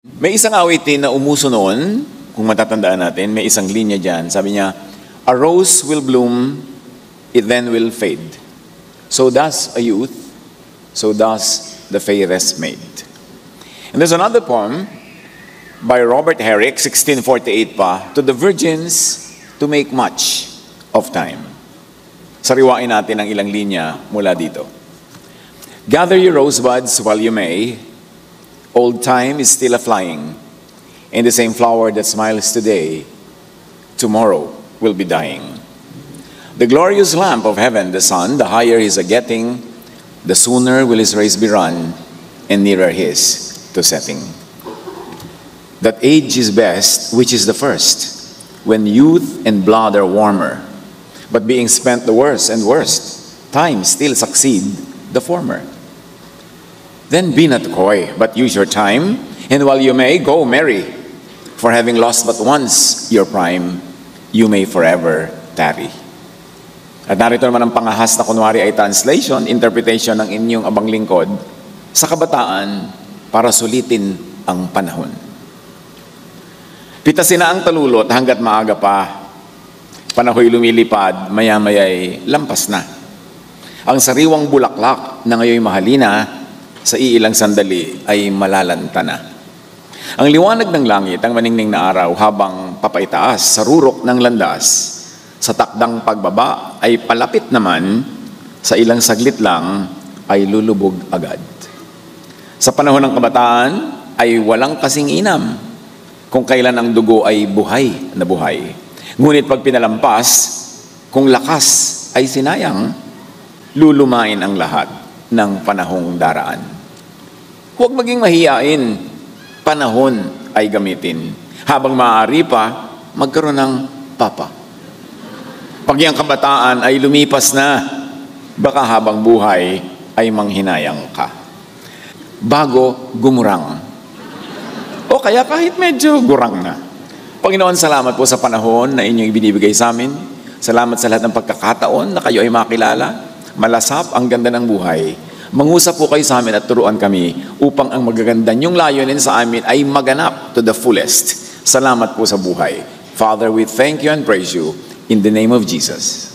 May isang awitin na umuso noon, kung matatandaan natin, may isang linya dyan. Sabi niya, a rose will bloom, it then will fade. So does a youth, so does the fairest maid. And there's another poem by Robert Herrick, 1648 pa, to the virgins to make much of time. Sariwain natin ang ilang linya mula dito. Gather your rosebuds while you may, old time is still a-flying, and the same flower that smiles today, tomorrow will be dying. The glorious lamp of heaven, the sun, the higher he's a-getting, the sooner will his race be run, and nearer his to setting. That age is best, which is the first, when youth and blood are warmer, but being spent the worst and worst, time still succeed the former. Then be not coy, but use your time, and while you may, go merry. For having lost but once your prime, you may forever tarry. At narito naman ang pangahas na kunwari ay translation, interpretation ng inyong abang lingkod sa kabataan para sulitin ang panahon. Pitasin na ang talulot hanggat maaga pa. Panahoy lumilipad, maya-maya'y lampas na. Ang sariwang bulaklak na ngayon mahalina, sa iilang sandali ay malalanta na. Ang liwanag ng langit, ang maningning na araw habang papaitaas sa rurok ng landas, sa takdang pagbaba ay palapit naman, sa ilang saglit lang ay lulubog agad. Sa panahon ng kabataan ay walang kasing inam kung kailan ang dugo ay buhay na buhay. Ngunit pag pinalampas, kung lakas ay sinayang, lulumain ang lahat ng panahong daraan. Huwag maging mahiyain, panahon ay gamitin. Habang maaari pa, magkaroon ng papa. Pag yung kabataan ay lumipas na, baka habang buhay ay manghinayang ka. Bago gumurang. O kaya kahit medyo gurang na. Panginoon, salamat po sa panahon na inyong ibinibigay sa amin. Salamat sa lahat ng pagkakataon na kayo ay makilala. Malasap ang ganda ng buhay. Mangusap po kayo sa amin at turuan kami upang ang magaganda niyong layunin sa amin ay maganap to the fullest. Salamat po sa buhay. Father, we thank you and praise you in the name of Jesus.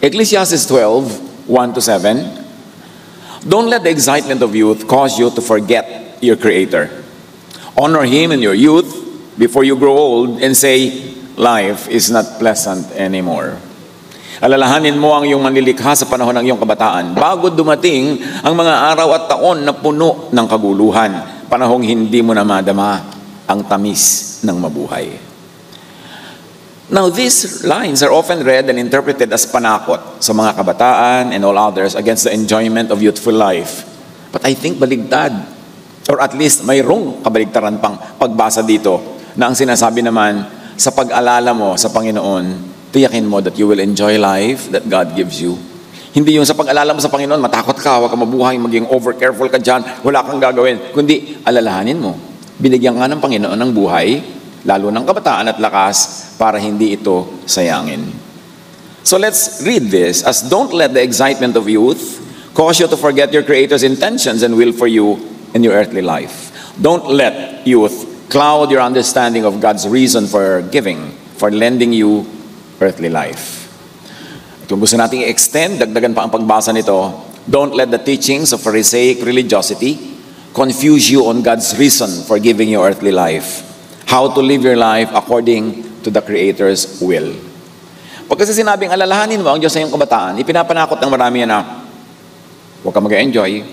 Ecclesiastes 12, 1-7. Don't let the excitement of youth cause you to forget your Creator. Honor Him in your youth before you grow old and say, life is not pleasant anymore. Alalahanin mo ang iyong manlilikha sa panahon ng iyong kabataan bago dumating ang mga araw at taon na puno ng kaguluhan, panahong hindi mo na madama ang tamis ng mabuhay. Now, these lines are often read and interpreted as panakot sa mga kabataan and all others against the enjoyment of youthful life. But I think baligtad, or at least mayroong kabaligtaran pang pagbasa dito na ang sinasabi naman sa pag-alala mo sa Panginoon, tiyakin mo that you will enjoy life that God gives you. Hindi yung sa pag-alala mo sa Panginoon, matakot ka, huwag ka mabuhay, maging over-careful ka dyan, wala kang gagawin. Kundi, alalahanin mo, binigyan ka ng Panginoon ng buhay, lalo ng kabataan at lakas, para hindi ito sayangin. So let's read this as don't let the excitement of youth cause you to forget your Creator's intentions and will for you in your earthly life. Don't let youth cloud your understanding of God's reason for giving, for lending you earthly life. Kung gusto nating i-extend, dagdagan pa ang pagbasa nito, don't let the teachings of Pharisaic religiosity confuse you on God's reason for giving you earthly life. How to live your life according to the Creator's will. Pag kasi sinabing alalahanin mo ang Diyos sa iyong kabataan, ipinapanakot ng marami na huwag ka mag-enjoy,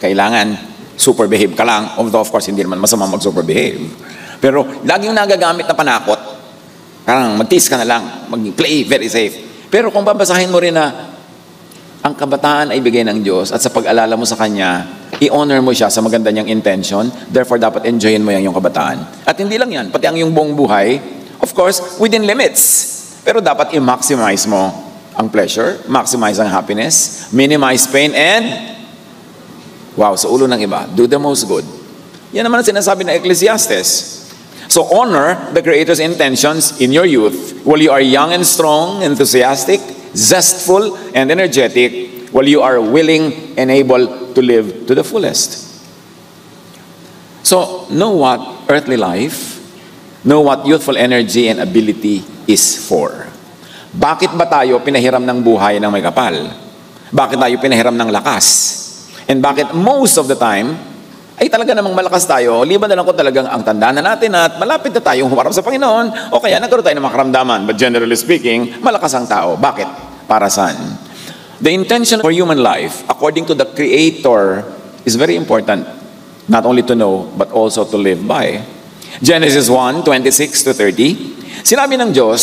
kailangan super behave ka lang. Although of course, hindi naman masama mag-super behave. Pero laging nagagamit na panakot. Parang mag-tease ka na lang, mag-play very safe. Pero kung babasahin mo rin na ang kabataan ay bigay ng Diyos at sa pag-alala mo sa Kanya, i-honor mo siya sa maganda niyang intention, therefore dapat enjoyin mo yung kabataan. At hindi lang yan, pati ang yung buong buhay, of course, within limits. Pero dapat i-maximize mo ang pleasure, maximize ang happiness, minimize pain, and wow, sa ulo ng iba, do the most good. Yan naman ang sinasabi ng Ecclesiastes. So honor the Creator's intentions in your youth while you are young and strong, enthusiastic, zestful, and energetic, while you are willing and able to live to the fullest. So, know what earthly life, know what youthful energy and ability is for. Bakit ba tayo pinahiram ng buhay ng may kapal? Bakit tayo pinahiram ng lakas? And bakit most of the time, ay talaga namang malakas tayo, liban na lang kung talagang ang tanda na natin at malapit na tayong humarap sa Panginoon, o kaya nagkaroon tayo ng makaramdaman. But generally speaking, malakas ang tao. Bakit? Para saan? The intention for human life, according to the Creator, is very important. Not only to know, but also to live by. Genesis 1:26-30, sinabi ng Diyos,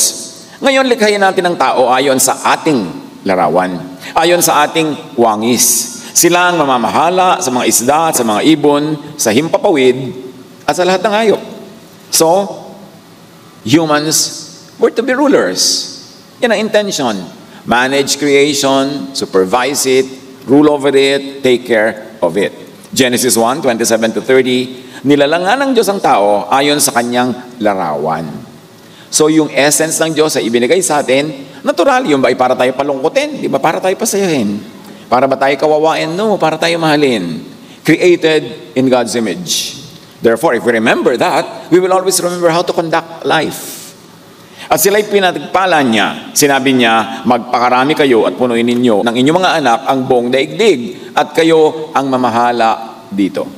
ngayon likhayin natin ang tao ayon sa ating larawan, ayon sa ating wangis. Sila ang mamamahala sa mga isda at sa mga ibon, sa himpapawid, at sa lahat ng hayop. So, humans were to be rulers. Yan ang intention. Manage creation, supervise it, rule over it, take care of it. Genesis 1:27-30, nilalangan ng Diyos ang tao ayon sa kanyang larawan. So yung essence ng Diyos ay ibinigay sa atin, natural yun ba ay para tayo palungkutin? Di ba? Para tayo pasayahin. Para ba tayo kawawain? No, para tayo mahalin. Created in God's image. Therefore, if we remember that, we will always remember how to conduct life. At sila'y pinagpala niya. Sinabi niya, magpakarami kayo at punuin ninyo ng inyong mga anak ang buong daigdig at kayo ang mamahala dito.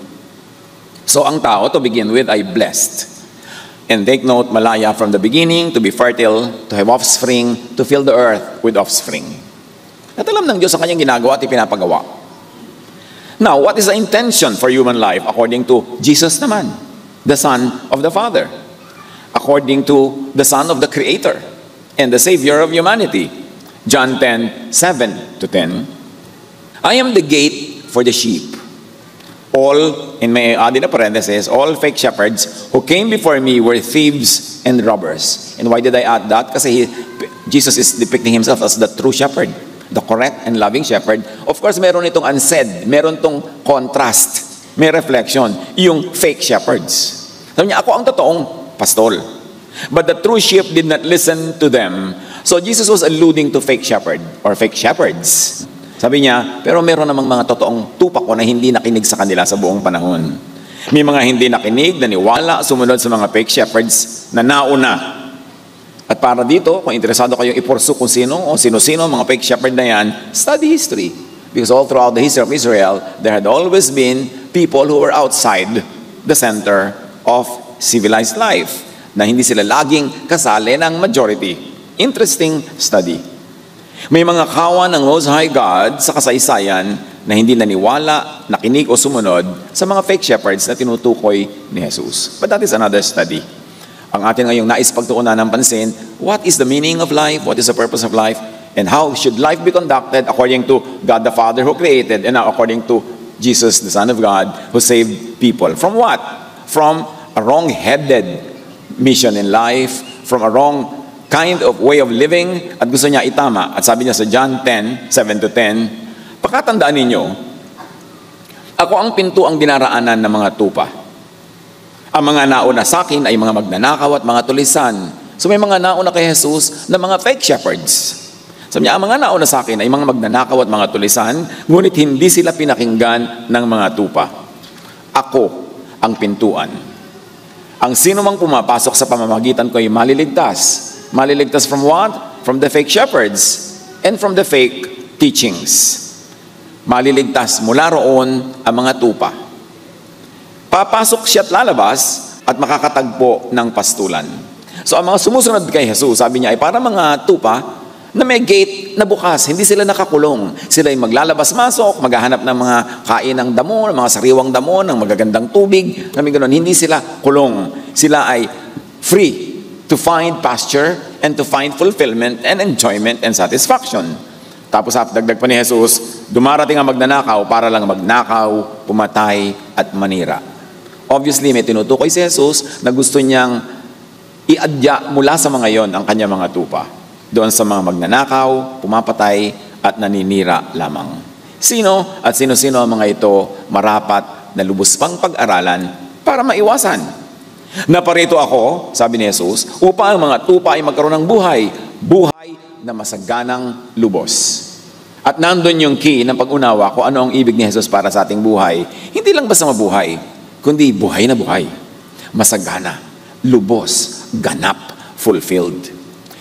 So ang tao, to begin with, ay blessed. And take note, malaya from the beginning, to be fertile, to have offspring, to fill the earth with offspring. At alam ng Diyos ang kanyang ginagawa at ipinapagawa. Now, what is the intention for human life according to Jesus naman, the Son of the Father? According to the Son of the Creator and the Savior of humanity. John 10:7-10. I am the gate for the sheep. All, in may add in a parenthesis, all fake shepherds who came before me were thieves and robbers. And why did I add that? Kasi Jesus is depicting himself as the true shepherd, the correct and loving shepherd. Of course, meron itong unsaid, meron itong contrast, may reflection, yung fake shepherds. Sabi niya, ako ang totoong pastol. But the true sheep did not listen to them. So Jesus was alluding to fake shepherd or fake shepherds. Sabi niya, pero meron namang mga totoong tupa ko na hindi nakinig sa kanila sa buong panahon. May mga hindi nakinig, naniwala, sumunod sa mga fake shepherds na nauna. At para dito, kung interesado kayong ipursu kung sino o sino-sino mga fake shepherd na yan, study history. Because all throughout the history of Israel, there had always been people who were outside the center of civilized life, na hindi sila laging kasali ng majority. Interesting study. May mga kawan ng Most High God sa kasaysayan na hindi naniwala, nakinig o sumunod sa mga fake shepherds na tinutukoy ni Jesus. But that is another study. Ang atin ngayong nais pagtuunan ng pansin, what is the meaning of life? What is the purpose of life? And how should life be conducted according to God the Father who created, and now according to Jesus, the Son of God, who saved people. From what? From a wrong-headed mission in life, from a wrong kind of way of living, at gusto niya itama. At sabi niya sa John 10:7-10, pakatandaan ninyo, ako ang pinto ang dinaraanan ng mga tupa. Ang mga nauna sa akin ay mga magnanakaw at mga tulisan. So may mga nauna kay Jesus na mga fake shepherds. Sabi niya, ang mga nauna sa akin ay mga magnanakaw at mga tulisan, ngunit hindi sila pinakinggan ng mga tupa. Ako ang pintuan. Ang sino mang pumapasok sa pamamagitan ko ay maliligtas. Maliligtas from what? From the fake shepherds and from the fake teachings. Maliligtas mula roon ang mga tupa. Papasok siya at lalabas at makakatagpo ng pastulan. So ang mga sumusunod kay Jesus, sabi niya ay para mga tupa na may gate na bukas, hindi sila nakakulong. Sila ay maglalabas-masok, maghahanap ng mga kain ng damo, ng mga sariwang damo, ng magagandang tubig, namin ganoon. Hindi sila kulong. Sila ay free to find pasture and to find fulfillment and enjoyment and satisfaction. Tapos dagdag pa ni Jesus, dumarating ang magnanakaw para lang magnakaw, pumatay at manira. Obviously, may tinutukoy si Jesus na gusto niyang iadya mula sa mga yon ang kanya mga tupa. Doon sa mga magnanakaw, pumapatay at naninira lamang. Sino at sino-sino ang mga ito marapat na lubos pang pag-aralan para maiwasan? Naparito ako, sabi ni Jesus, upang ang mga tupa ay magkaroon ng buhay, buhay na masaganang lubos. At nandun yung key ng pag-unawa kung ano ang ibig ni Jesus para sa ating buhay. Hindi lang basta mabuhay, kundi buhay na buhay, masagana, lubos, ganap, fulfilled.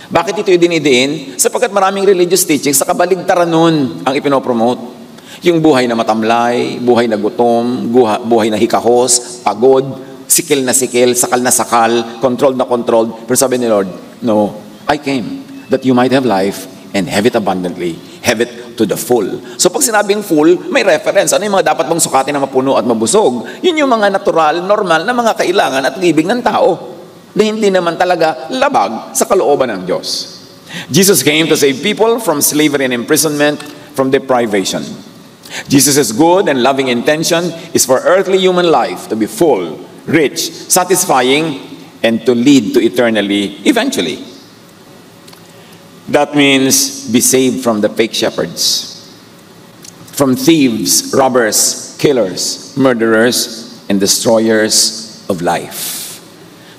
Bakit ito yung dinidiin? Sapagkat maraming religious teachings sa kabaligtaran nun ang ipinopromote. Yung buhay na matamlay, buhay na gutom, buhay na hikahos, pagod, sikil na sikil, sakal na sakal, controlled na controlled. Pero sabi ni Lord, no, I came that you might have life and have it abundantly, have it to the full. So pag sinabing full, may reference. Ano yung mga dapat mong sukatin na mapuno at mabusog? Yun yung mga natural, normal na mga kailangan at ibig ng tao na hindi naman talaga labag sa kalooban ng Diyos. Jesus came to save people from slavery and imprisonment, from deprivation. Jesus' good and loving intention is for earthly human life to be full, rich, satisfying, and to lead to eternally, eventually. That means be saved from the fake shepherds, from thieves, robbers, killers, murderers, and destroyers of life.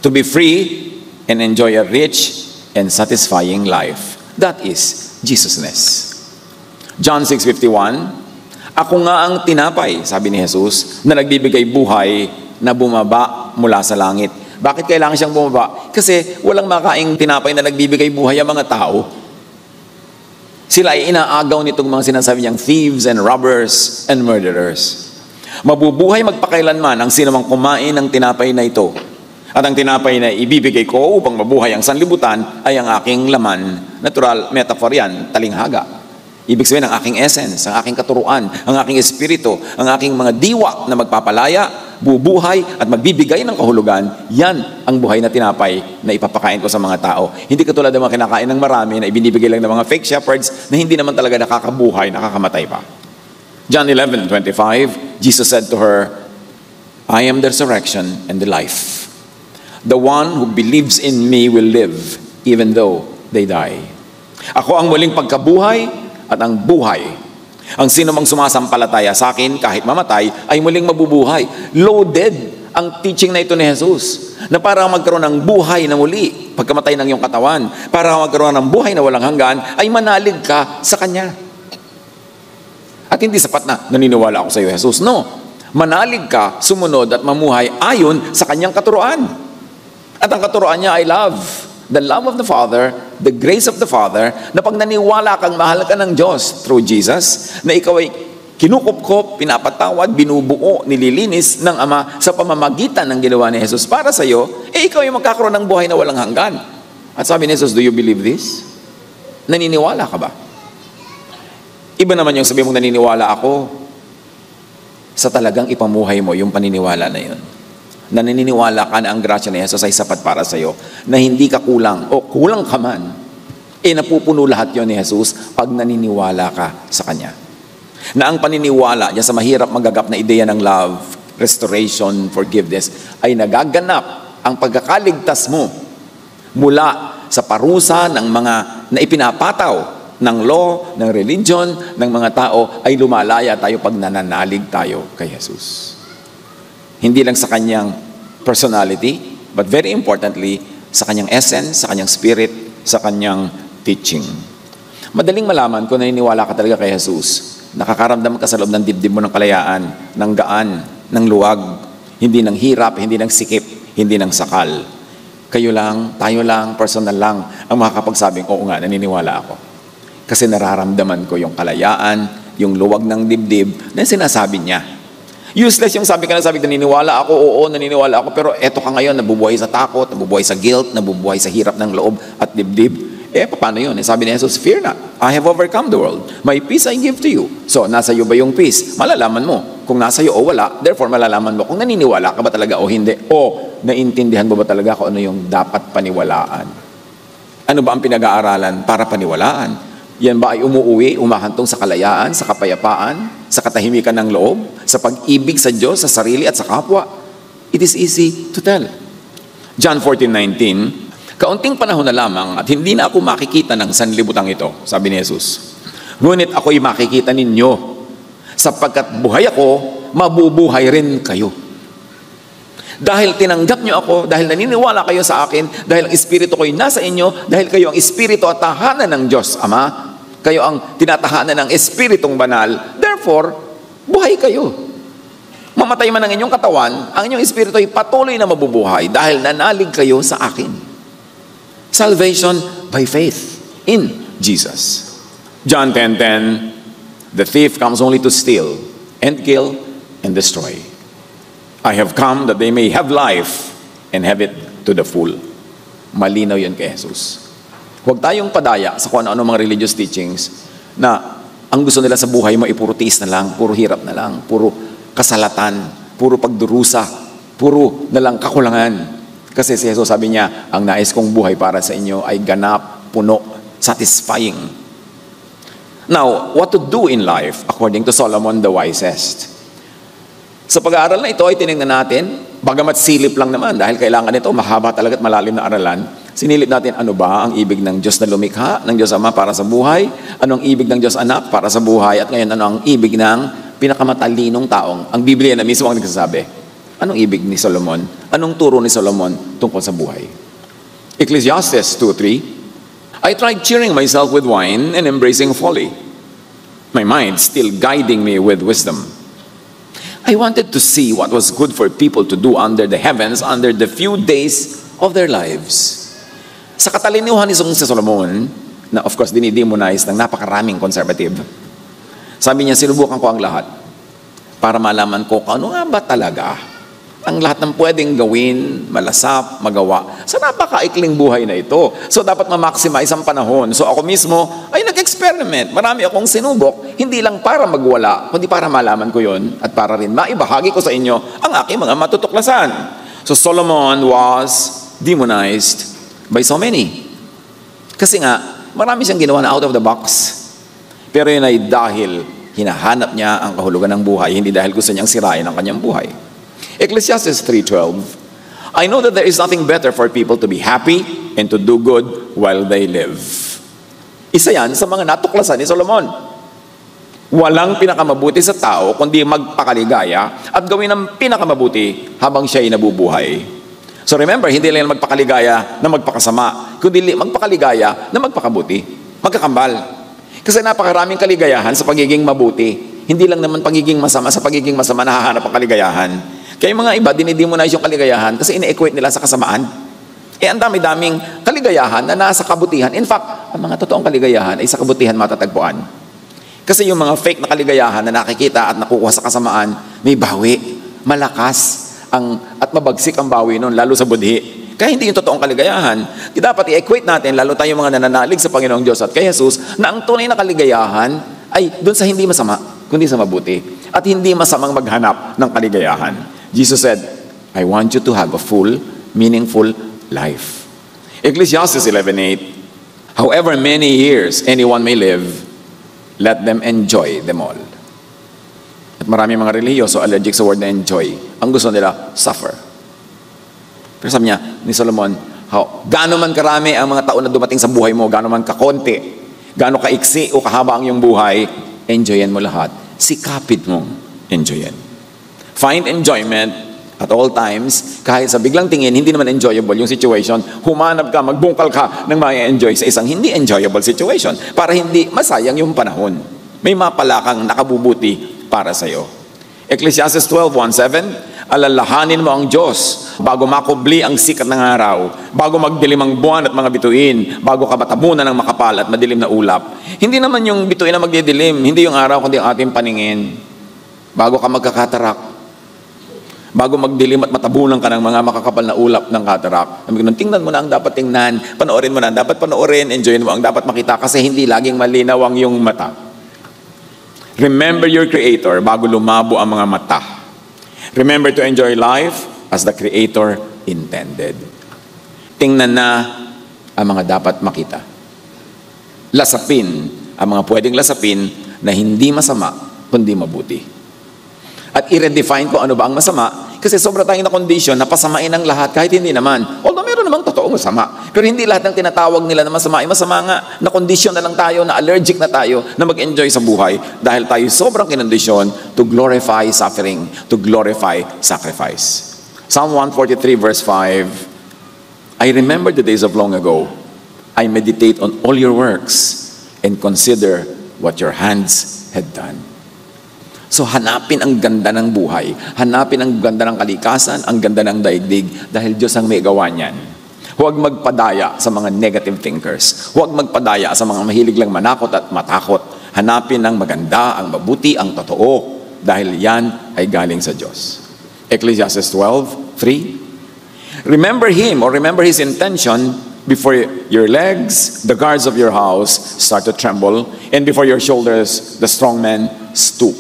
To be free and enjoy a rich and satisfying life. That is Jesusness. John 6:51, ako nga ang tinapay, sabi ni Jesus, na nagbibigay buhay na bumaba mula sa langit. Bakit kailangan siyang bumaba? Kasi walang makaing tinapay na nagbibigay buhay ang mga tao. Sila ay inaagaw nitong mga sinasabi niyang thieves and robbers and murderers. Mabubuhay magpakailanman ang sinumang kumain ng tinapay na ito. At ang tinapay na ibibigay ko upang mabuhay ang sanlibutan ay ang aking laman. Natural, metaphor yan, talinghaga. Ibig sabihin ang aking essence, ang aking katuruan, ang aking espiritu, ang aking mga diwa na magpapalaya, bubuhay at magbibigay ng kahulugan. Yan ang buhay na tinapay na ipapakain ko sa mga tao. Hindi katulad ng mga kinakain ng marami na ibinibigay lang ng mga fake shepherds na hindi naman talaga nakakabuhay, nakakamatay pa. John 11:25, Jesus said to her, I am the resurrection and the life. The one who believes in me will live even though they die. Ako ang muling pagkabuhay at ang buhay. Ang sino mang sumasampalataya sa akin kahit mamatay ay muling mabubuhay. Loaded ang teaching na ito ni Jesus na para magkaroon ng buhay na muli pagkamatay ng iyong katawan, para magkaroon ng buhay na walang hanggan, ay manalig ka sa Kanya. At hindi sapat na naniniwala ako sa iyo, Jesus. No, manalig ka, sumunod at mamuhay ayon sa Kanyang katuruan. At ang katuruan niya ay love. The love of the Father, the grace of the Father, na pag naniwala kang mahal ka ng Diyos through Jesus, na ikaw ay kinukupkop, pinapatawad, binubuo, nililinis ng Ama sa pamamagitan ng ginawa ni Jesus para sa iyo, ikaw ay magkakaroon ng buhay na walang hanggan. At sabi ni Jesus, do you believe this? Naniniwala ka ba? Iba naman yung sabi mong naniniwala ako sa talagang ipamuhay mo yung paniniwala na yun. Na naniniwala ka na ang grasya ni Jesus ay sapat para sa iyo, na hindi ka kulang o kulang ka man, napupuno lahat yon ni Jesus pag naniniwala ka sa Kanya. Na ang paniniwala niya sa mahirap magagap na ideya ng love, restoration, forgiveness, ay nagaganap ang pagkakaligtas mo mula sa parusa ng mga na ipinapataw ng law, ng religion, ng mga tao, ay lumalaya tayo pag nananalig tayo kay Jesus. Hindi lang sa Kanyang personality, but very importantly, sa Kanyang essence, sa Kanyang spirit, sa Kanyang teaching. Madaling malaman kung naniniwala ka talaga kay Jesus. Nakakaramdam ka sa loob ng dibdib mo ng kalayaan, ng gaan, ng luwag, hindi ng hirap, hindi ng sikip, hindi ng sakal. Kayo lang, tayo lang, personal lang, ang makakapagsabing, oo nga, naniniwala ako. Kasi nararamdaman ko yung kalayaan, yung luwag ng dibdib na sinasabi niya. Useless yung sabi naniniwala ako, oo, naniniwala ako, pero eto ka ngayon, nabubuhay sa takot, nabubuhay sa guilt, nabubuhay sa hirap ng loob at dibdib. Paano yun? Sabi ni Jesus, fear not, I have overcome the world. My peace I give to you. So, nasa iyo ba yung peace? Malalaman mo. Kung nasa iyo o wala, therefore malalaman mo kung naniniwala ka ba talaga o hindi. O, naintindihan mo ba talaga kung ano yung dapat paniwalaan. Ano ba ang pinag-aaralan para paniwalaan? Yan ba ay umuuwi, umahantong sa kalayaan, sa kapayapaan, sa katahimikan ng loob, sa pag-ibig sa Diyos, sa sarili at sa kapwa? It is easy to tell. John 14:19, kaunting panahon na lamang at hindi na ako makikita ng sanlibutang ito, sabi ni Jesus. Ngunit ako'y makikita ninyo, sapagkat buhay ako, mabubuhay rin kayo. Dahil tinanggap nyo ako, dahil naniniwala kayo sa akin, dahil ang Espiritu ko'y nasa inyo, dahil kayo ang Espiritu at tahanan ng Diyos Ama, kayo ang tinatahanan ng Espiritong Banal, therefore, buhay kayo. Mamatay man ang inyong katawan, ang inyong espiritu ay patuloy na mabubuhay dahil nanalig kayo sa akin. Salvation by faith in Jesus. John 10:10, the thief comes only to steal and kill and destroy. I have come that they may have life and have it to the full. Malinaw yun kay Jesus. Huwag tayong padaya sa kung ano mga religious teachings na ang gusto nila sa buhay mo ay puro tiis na lang, puro hirap na lang, puro kasalatan, puro pagdurusa, puro nalang kakulangan. Kasi si Jesus sabi niya, ang nais kong buhay para sa inyo ay ganap, puno, satisfying. Now, what to do in life according to Solomon the wisest? Sa pag-aaral na ito ay tinignan natin, bagamat silip lang naman dahil kailangan nito, mahaba talaga at malalim na aralan, sinilip natin ano ba ang ibig ng Diyos na lumikha, ng Diyos Ama para sa buhay, ano ang ibig ng Diyos Anak para sa buhay, at ngayon ano ang ibig ng pinakamatalinong taong. Ang Biblia na mismo ang nagsasabi. Anong ibig ni Solomon? Anong turo ni Solomon tungkol sa buhay? Ecclesiastes 2:3, I tried cheering myself with wine and embracing folly. My mind still guiding me with wisdom. I wanted to see what was good for people to do under the heavens under the few days of their lives. Sa katalinuhan ni Solomon, na of course dinidemonize ng napakaraming conservative, sabi niya, sinubukan ko ang lahat para malaman ko kung ano nga ba talaga ang lahat ng pwedeng gawin, malasap, magawa sa napakaikling buhay na ito. So dapat ma-maximize ang panahon. So ako mismo ay nag-experiment. Marami akong sinubok, hindi lang para magwala, kundi para malaman ko yon at para rin maibahagi ko sa inyo ang aking mga matutuklasan. So Solomon was demonized by so many. Kasi nga, marami siyang ginawa na out of the box. Pero yun ay dahil hinahanap niya ang kahulugan ng buhay, hindi dahil gusto niyang sirain ang kanyang buhay. Ecclesiastes 3:12, I know that there is nothing better for people to be happy and to do good while they live. Isa yan sa mga natuklasan ni Solomon. Walang pinakamabuti sa tao kundi magpakaligaya at gawin ang pinakamabuti habang siya ay nabubuhay. So remember, hindi lang magpakaligaya na magpakasama, kundi magpakaligaya na magpakabuti, magkakambal. Kasi napakaraming kaligayahan sa pagiging mabuti. Hindi lang naman pagiging masama, sa pagiging masama nahahanap ang kaligayahan. Kaya mga iba, dinidemonize yung kaligayahan kasi ine-equate nila sa kasamaan. Ang dami-daming kaligayahan na nasa kabutihan. In fact, ang mga totoong kaligayahan ay sa kabutihan matatagpuan. Kasi yung mga fake na kaligayahan na nakikita at nakukuha sa kasamaan, may bawi, malakas, at mabagsik ang bawi nun, lalo sa budhi. Kaya hindi yung totoong kaligayahan. Dapat i-equate natin, lalo tayong mga nananalig sa Panginoong Diyos at kay Jesus, na ang tunay na kaligayahan ay doon sa hindi masama, kundi sa mabuti. At hindi masamang maghanap ng kaligayahan. Jesus said, I want you to have a full, meaningful life. Ecclesiastes 11:8, however many years anyone may live, let them enjoy them all. At marami mga relihiyoso allergic sa word na enjoy. Ang gusto nila, suffer. Pero sabi niya, ni Solomon, gaano man karami ang mga taon na dumating sa buhay mo, gaano man kakonti, gaano kaiksi o kahaba ang iyong buhay, enjoyan mo lahat. Sikapit mong enjoyan. Find enjoyment at all times, kahit sa biglang tingin, hindi naman enjoyable yung situation, humanap ka, magbungkal ka ng ma-enjoy sa isang hindi enjoyable situation para hindi masayang yung panahon. May mapala kang nakabubuti para sa'yo. Ecclesiastes 12:1-7, alalahanin mo ang Diyos bago makubli ang sikat ng araw, bago magdilim ang buwan at mga bituin, bago ka matabunan ng makapal at madilim na ulap. Hindi naman yung bituin na magdidilim, hindi yung araw kundi ang ating paningin. Bago ka magkakatarak, bago magdilim at matabunan ka ng mga makakapal na ulap ng katarak. Tingnan mo na ang dapat tingnan, panoorin mo na ang dapat panoorin, enjoyin mo ang dapat makita kasi hindi laging malinaw ang iyong mata. Remember your Creator bago lumabo ang mga mata. Remember to enjoy life as the Creator intended. Tingnan na ang mga dapat makita. Lasapin ang mga pwedeng lasapin na hindi masama, kundi mabuti. At i-redefine ko ano ba ang masama, kasi sobra tayong na condition na pasamain ang lahat kahit hindi naman. Although meron namang totoong masama. Pero hindi lahat ng tinatawag nila na masama ay masama nga. Na condition na lang tayo, na allergic na tayo, na mag-enjoy sa buhay dahil tayo sobrang kinondisyon to glorify suffering, to glorify sacrifice. Psalm 143 verse 5, I remember the days of long ago. I meditate on all your works and consider what your hands had done. So hanapin ang ganda ng buhay. Hanapin ang ganda ng kalikasan, ang ganda ng daigdig, dahil Diyos ang may gawa niyan. Huwag magpadaya sa mga negative thinkers. Huwag magpadaya sa mga mahilig lang manakot at matakot. Hanapin ang maganda, ang mabuti, ang totoo, dahil yan ay galing sa Diyos. Ecclesiastes 12:3. Remember Him, or remember His intention before your legs, the guards of your house start to tremble, and before your shoulders, the strong men stoop.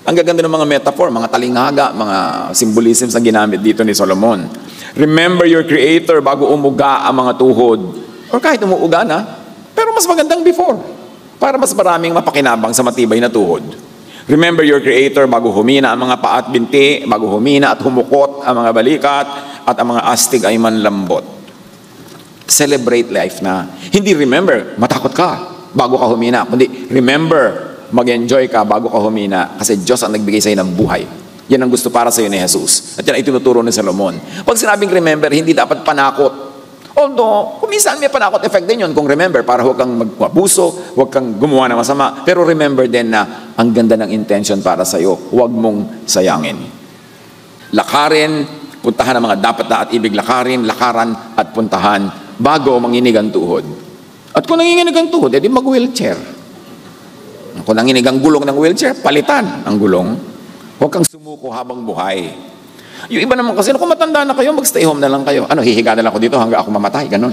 Ang gaganda ng mga metaphor, mga talinghaga, mga symbolisms ang ginamit dito ni Solomon. Remember your Creator bago umuga ang mga tuhod. Or kahit umuuga na, pero mas magandang before, para mas maraming mapakinabang sa matibay na tuhod. Remember your Creator bago humina ang mga paa at binti, bago humina at humukot ang mga balikat, at ang mga astig ay manlambot. Celebrate life na. Hindi remember, matakot ka bago ka humina, kundi remember, mag-enjoy ka bago ka humina, kasi Diyos ang nagbigay sa'yo ng buhay. Yan ang gusto para sa'yo ni Jesus. At yan ay tinuturo ni Solomon. Pag sinabing remember, hindi dapat panakot. Although, kung minsan may panakot effect din yun kung remember, para huwag kang magpabuso, huwag kang gumawa ng masama. Pero remember din na ang ganda ng intention para sa'yo. Huwag mong sayangin. Lakarin, puntahan ang mga dapat na at ibig lakarin, lakaran at puntahan bago manginig ang tuhod. At kung nanginginig ang tuhod, edi mag-wheelchair. Kung nanginig ang gulong ng wheelchair, palitan ang gulong. Huwag kang sumuko habang buhay. Yung iba naman kasi, kung matanda na kayo, mag-stay home na lang kayo. Hihiga na lang ako dito hanggang ako mamatay, ganun.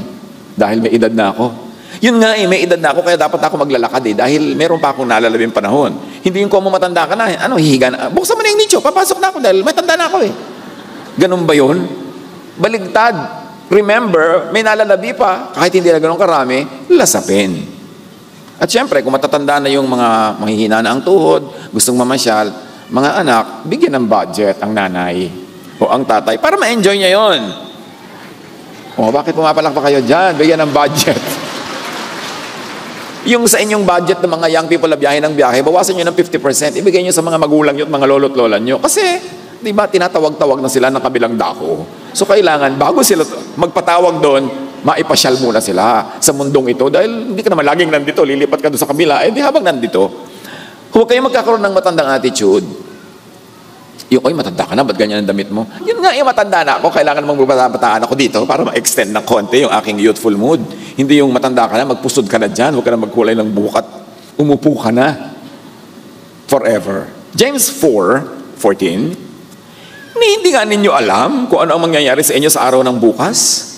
Dahil may edad na ako. Yun nga may edad na ako, kaya dapat ako maglalakad dahil meron pa akong nalalabing panahon. Hindi yung kung matanda ka na, hihiga na. Buksan mo na yung nicho, papasok na ako dahil may tanda na ako Ganun ba yun? Baligtad. Remember, may nalalabi pa, kahit hindi na ganun karami, lasapin. At syempre, kung matatanda na yung mga manghihina na ang tuhod, gustong mamasyal, mga anak, bigyan ng budget ang nanay o ang tatay para ma-enjoy niya yon. Bakit pumapalak pa kayo dyan? Bigyan ng budget. Yung sa inyong budget ng mga young people na biyahe ng biyahe, bawasan nyo ng 50%, ibigay nyo sa mga magulang nyo at mga lolo't lola nyo. Kasi, di ba, tinatawag-tawag na sila ng kabilang dako. So, kailangan, bago sila magpatawag doon, maipasyal muna sila sa mundong ito. Dahil hindi ka naman laging nandito, lilipat ka doon sa kabila. Di habang nandito, huwag kayo magkakaroon ng matandang attitude. Yung, matanda ka na, ba't ganyan ang damit mo? Yun nga, matanda na ako, kailangan namang magbabataan ako dito para ma-extend ng konti yung aking youthful mood. Hindi yung matanda ka na, magpusod ka na dyan, huwag ka na magkulay ng buhok at umupo ka na. Forever. James 4:14. Hindi nga ninyo alam kung ano ang mangyayari sa inyo sa araw ng bukas?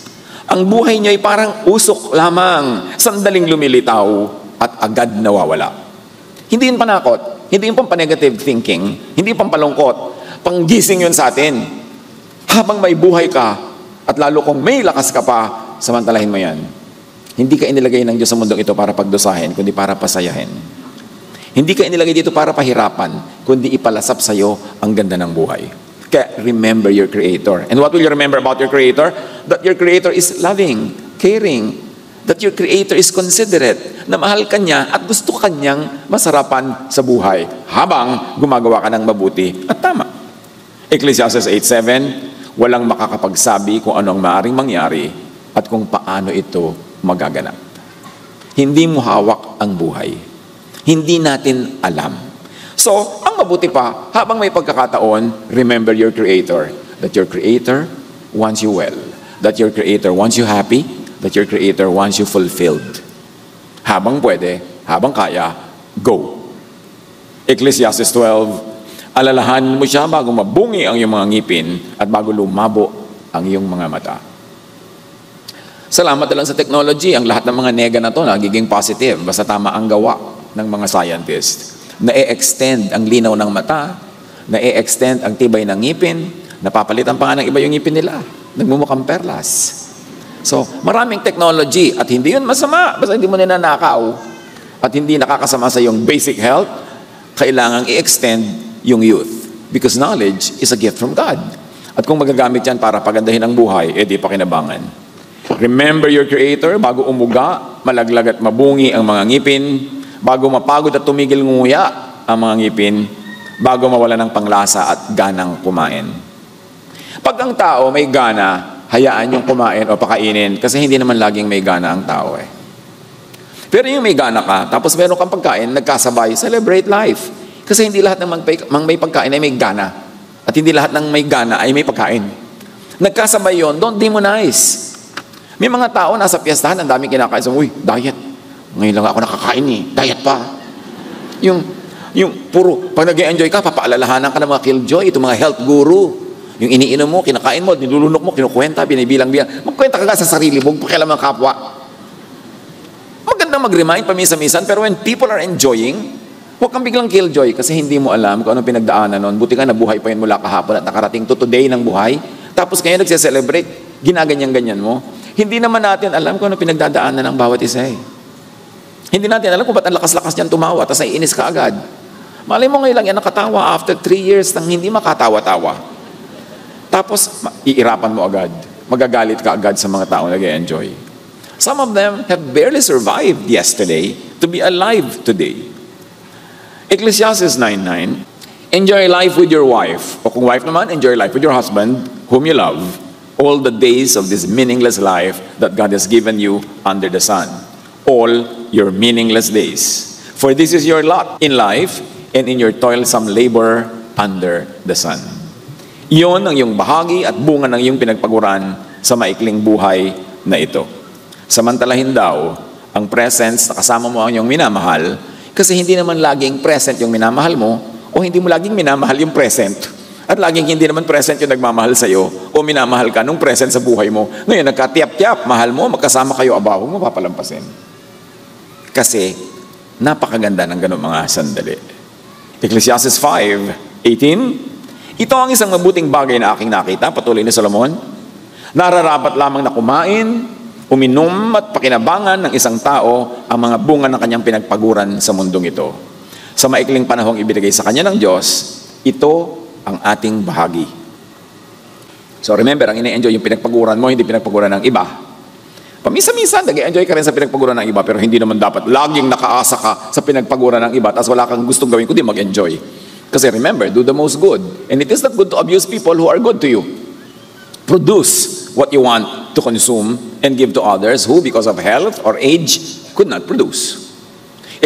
Ang buhay niyo ay parang usok lamang, sandaling lumilitaw at agad nawawala. Hindi yun panakot, hindi yun pa-negative thinking, hindi yun palungkot, panggising yun sa atin. Habang may buhay ka, at lalo kung may lakas ka pa, samantalahin mo yan. Hindi ka inilagay ng Diyos sa mundong ito para pagdusahin, kundi para pasayahin. Hindi ka inilagay dito para pahirapan, kundi ipalasap sa iyo ang ganda ng buhay. Kaya remember your Creator. And what will you remember about your Creator? That your Creator is loving, caring, that your Creator is considerate, na mahal ka niya at gusto ka niyang masarapan sa buhay habang gumagawa ka ng mabuti at tama. Ecclesiastes 8:7, walang makakapagsabi kung ano ang maaaring mangyari at kung paano ito magaganap. Hindi mo hawak ang buhay. Hindi natin alam. So, ang mabuti pa, habang may pagkakataon, remember your Creator. That your Creator wants you well. That your Creator wants you happy. That your Creator wants you fulfilled. Habang pwede, habang kaya, go. Ecclesiastes 12, alalahanin mo siya bago mabungi ang iyong mga ngipin at bago lumabo ang iyong mga mata. Salamat na lang sa technology, ang lahat ng mga nega na to nagiging positive, basta tama ang gawa ng mga scientist. Na-e-extend ang linaw ng mata, na-e-extend ang tibay ng ngipin, napapalitan pa nga ng iba yung ngipin nila, nagmumukhang perlas. So, maraming technology at hindi yun masama, basta hindi mo ninanakaw at hindi nakakasama sa iyong basic health, kailangang i-extend yung youth. Because knowledge is a gift from God. At kung magagamit yan para pagandahin ang buhay, di pakinabangan. Remember your Creator bago umuga, malaglag at mabungi ang mga ngipin, bago mapagod at tumigil nguya ang mga ngipin, bago mawala ng panglasa at ganang kumain. Pag ang tao may gana, hayaan yung kumain o pakainin kasi hindi naman laging may gana ang tao Pero yung may gana ka, tapos meron kang pagkain, nagkasabay, celebrate life. Kasi hindi lahat ng may pagkain ay may gana. At hindi lahat ng may gana ay may pagkain. Nagkasabay yun, don't demonize. May mga tao nasa piyastahan, ang daming kinakain. Uy, diet. Ngayon lang ako nakakain diet pa. Yung puro, pag nag-enjoy ka, papaalalahanan ka ng mga killjoy, itong mga health guru. Yung iniinom mo, kinakain mo, nilulunok mo, kinukwenta, binibilang-bilang. Magkwenta ka sa sarili mo, pakialam ng kapwa. Magandang mag-remind paminsan-minsan, pero when people are enjoying, huwag kang biglang killjoy kasi hindi mo alam kung anong pinagdaanan nun. Buti ka nabuhay pa yun mula kahapon at nakarating to today ng buhay. Tapos ngayon nagse-celebrate, ginaganyan-ganyan mo. Hindi naman natin alam kung anong pinagdadaanan ng bawat isa Hindi natin alam kung ba't ang lakas-lakas niyan tumawa, tapos naiinis ka agad. Malay mo ngayon lang yan nakatawa after 3 years nang hindi makatawa-tawa. Tapos iirapan mo agad. Magagalit ka agad sa mga taong nag-enjoy. Some of them have barely survived yesterday to be alive today. Ecclesiastes 9:9, enjoy life with your wife. O kung wife naman, enjoy life with your husband, whom you love, all the days of this meaningless life that God has given you under the sun. All your meaningless days. For this is your lot in life and in your toilsome labor under the sun. Iyon ang iyong bahagi at bunga ng iyong pinagpaguran sa maikling buhay na ito. Samantalahin daw ang presence na kasama mo ang iyong minamahal, kasi hindi naman laging present yung minamahal mo, o hindi mo laging minamahal yung present. At laging hindi naman present yung nagmamahal sa'yo, o minamahal ka nung present sa buhay mo. Ngayon, nagkatiyap-tiyap, mahal mo, magkasama kayo, aba, huwag mo papalampasin. Kasi, napakaganda ng ganun mga sandali. Ecclesiastes 5:18, ito ang isang mabuting bagay na aking nakita, patuloy ni Solomon, nararapat lamang na kumain, uminom at pakinabangan ng isang tao ang mga bunga ng kanyang pinagpaguran sa mundong ito. Sa maikling panahong ibinigay sa kanya ng Diyos, ito ang ating bahagi. So remember, ang ine-enjoy yung pinagpaguran mo, hindi pinagpaguran ng iba. Paminsan-minsan, nag-enjoy ka rin sa pinagpaguran ng iba, pero hindi naman dapat laging nakaasa ka sa pinagpaguran ng iba, tapos wala kang gustong gawin kundi mag-enjoy. Kasi remember, do the most good. And it is not good to abuse people who are good to you. Produce what you want to consume and give to others who, because of health or age, could not produce.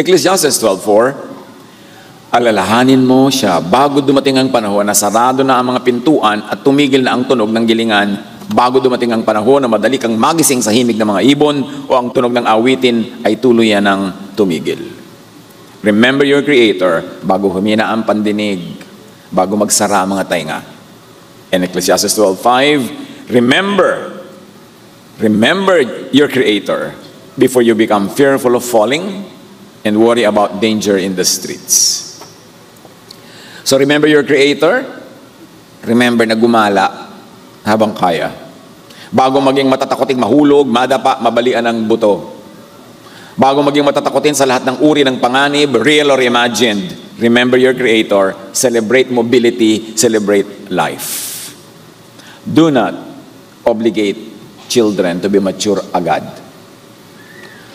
Ecclesiastes 12:4, alalahanin mo siya bago dumating ang panahon na sarado na ang mga pintuan at tumigil na ang tunog ng gilingan, bago dumating ang panahon na madali kang magising sa himig ng mga ibon o ang tunog ng awitin ay tuluyan ng tumigil. Remember your Creator bago humina ang pandinig, bago magsara ang mga tainga. And Ecclesiastes 12:5, remember your Creator before you become fearful of falling and worry about danger in the streets. So remember your Creator, remember na gumala habang kaya. Bago maging matatakoting mahulog, madapa, mabalian ng buto. Bago maging matatakotin sa lahat ng uri ng panganib, real or imagined, remember your Creator, celebrate mobility, celebrate life. Do not obligate children to be mature agad.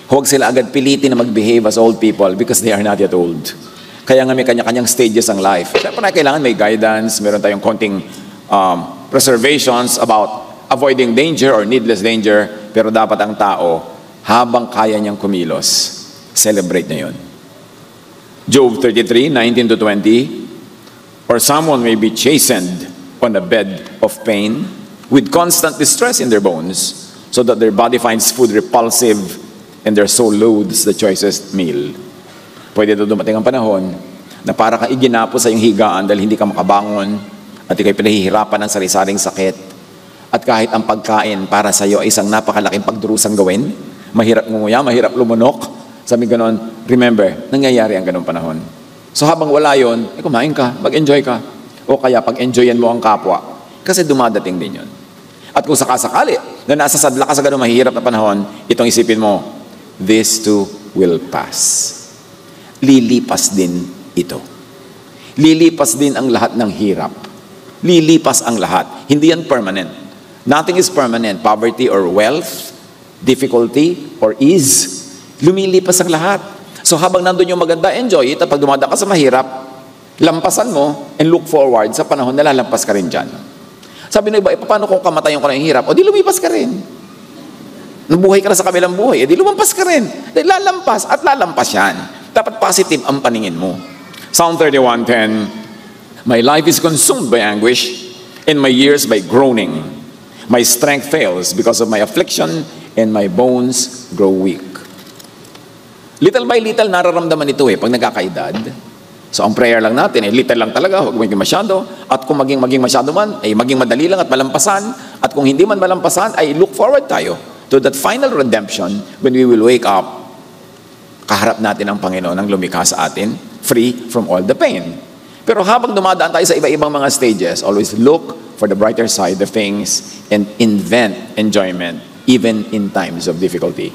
Huwag sila agad pilitin na mag-behave as old people because they are not yet old. Kaya nga may kanya-kanyang stages ang life. Siyempre na kailangan may guidance, meron tayong konting preservations about avoiding danger or needless danger, pero dapat ang tao, habang kaya niyang kumilos, celebrate niya yun. Job 33:19-20, or someone may be chastened on a bed of pain with constant distress in their bones, so that their body finds food repulsive and their soul loathes the choicest meal. Pwede ito dumating ang panahon na para kang iginapo sa iyong higaan dahil hindi ka makabangon at ikaw'y pinahihirapan ng sari-saring sakit. At kahit ang pagkain para sa iyo ay isang napakalaking pagdurusang gawin, mahirap ngumuya, mahirap lumunok, sabi ganon, remember, nangyayari ang ganong panahon. So habang wala yon, kumain ka, mag-enjoy ka. O kaya pag-enjoyan mo ang kapwa. Kasi dumadating din yun. At kung sakasakali na nasa sadla ka sa ganong mahirap na panahon, itong isipin mo, this too will pass. Lilipas din ito. Lilipas din ang lahat ng hirap. Lilipas ang lahat. Hindi yan permanent. Nothing is permanent. Poverty or wealth, difficulty or ease, lumilipas ang lahat. So habang nandun yung maganda, enjoy it. At pag dumadaan ka sa mahirap, lampasan mo and look forward sa panahon na lalampas ka rin dyan. Sabi na iba, paano kung kamatayon ka ng hirap? O di lumipas ka rin. Nabuhay ka na sa kabilang buhay, di lumampas ka rin. Dahil lalampas at lalampas yan. Dapat positive ang paningin mo. Psalm 31:10, my life is consumed by anguish, and my years by groaning. My strength fails because of my affliction, and my bones grow weak. Little by little, nararamdaman ito pag nagkakaedad. So ang prayer lang natin, little lang talaga, huwag maging masyado. At kung maging masyado man, ay maging madali lang at malampasan. At kung hindi man malampasan, ay look forward tayo to that final redemption when we will wake up. Kaharap natin ang Panginoon ang lumikha sa atin, free from all the pain. Pero habang dumadaan tayo sa iba-ibang mga stages, always look for the brighter side of things and invent enjoyment even in times of difficulty.